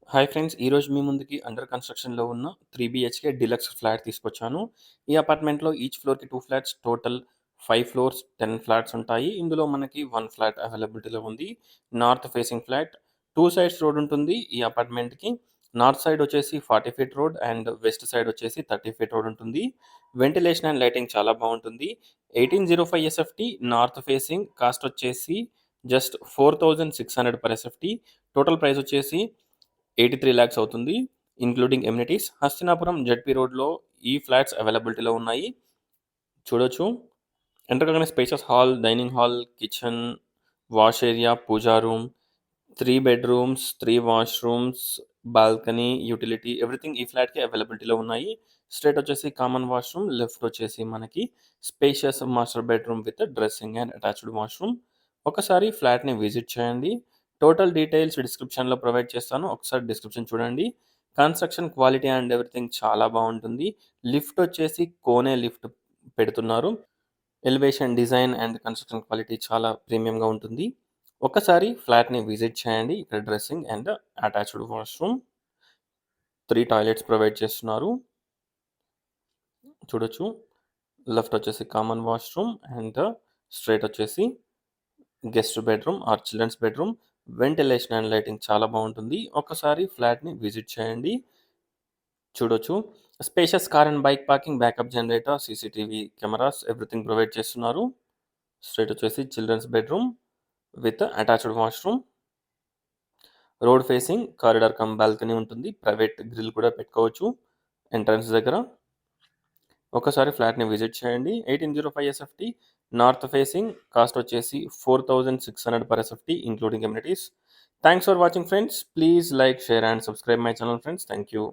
Hi friends! ఈరోజు మీ ముందుకి under కన్‌స్ట్రక్షన్‌లో ఉన్న 3 బీహెచ్‌కే డీలక్స్ ఫ్లాట్ తీసుకొచ్చాను. ఈ అపార్ట్మెంట్‌లో ఈచ్ ఫ్లోర్‌కి 2 ఫ్లాట్స్, టోటల్ 5 ఫ్లోర్స్, 10 ఫ్లాట్స్ ఉంటాయి. ఇందులో మనకి 1 ఫ్లాట్ అవైలబిలిటీలో ఉంది. North facing flat. 2 sides road ఉంటుంది ఈ అపార్ట్మెంట్‌కి. నార్త్ సైడ్ వచ్చేసి 40 feet road and west side వచ్చేసి 30 ఫీట్ రోడ్ ఉంటుంది. వెంటిలేషన్ అండ్ లైటింగ్ చాలా బావుంటుంది. 1805 ఎస్ఎఫ్టీ నార్త్ ఫేసింగ్ కాస్ట్ వచ్చేసి just 4600 per SFT. Total price వచ్చేసి 83 లాక్స్ అవుతుంది. Including amenities. హస్తినాపురం జెడ్పీ రోడ్‌లో ఈ ఫ్లాట్స్ అవైలబిలిటీలో ఉన్నాయి. చూడొచ్చు. ఎంటర్ కాగానే spacious hall, dining hall, kitchen, wash area, puja room, 3 bedrooms, 3 washrooms, balcony, utility everything ఈ ఫ్లాట్‌కి అవైలబిలిటీలో ఉన్నాయి. స్ట్రెయిట్ వచ్చేసి కామన్ వాష్‌రూమ్, లెఫ్ట్ వచ్చేసి మనకి spacious master bedroom with dressing and attached washroom. ఒకసారి ఫ్లాట్‌ని విజిట్ చేయండి. టోటల్ డీటెయిల్స్ డిస్క్రిప్షన్‌లో ప్రొవైడ్ చేస్తాను. ఒకసారి డిస్క్రిప్షన్ చూడండి. కన్‌స్ట్రక్షన్ క్వాలిటీ అండ్ ఎవ్రీథింగ్ చాలా బావుంటుంది. లిఫ్ట్ వచ్చేసి కోనే లిఫ్ట్ పెడుతున్నారు. Elevation design and construction quality చాలా ప్రీమియంగా ఉంటుంది. ఒక్కసారి ఫ్లాట్‌ని విజిట్ చేయండి. ఇక్కడ dressing and attached washroom, 3 toilets provide చేస్తున్నారు. చూడొచ్చు. లెఫ్ట్ వచ్చేసి కామన్ వాష్‌రూమ్ అండ్ స్ట్రెయిట్ వచ్చేసి guest bedroom or children's bedroom. Ventilation and lighting చాలా బావుంటుంది. ఒక్కసారి ఫ్లాట్‌ని విజిట్ చేయండి. చూడొచ్చు. Spacious car and bike parking, backup generator, CCTV cameras everything provide చేస్తున్నారు. స్ట్రెయిట్ వచ్చేసి children's bedroom with attached washroom. Road facing corridor come balcony ఉంటుంది. Private grill కూడా పెట్టుకోవచ్చు ఎంట్రన్స్ దగ్గర. ఒకసారి ఫ్లాట్‌ని విజిట్ చేయండి. 1805 ఎస్ఎఫ్టీ నార్త్ ఫేసింగ్ కాస్ట్ వచ్చేసి 4600 per SFT including amenities. Thanks for watching friends. Please like, share and subscribe my channel friends. Thank you.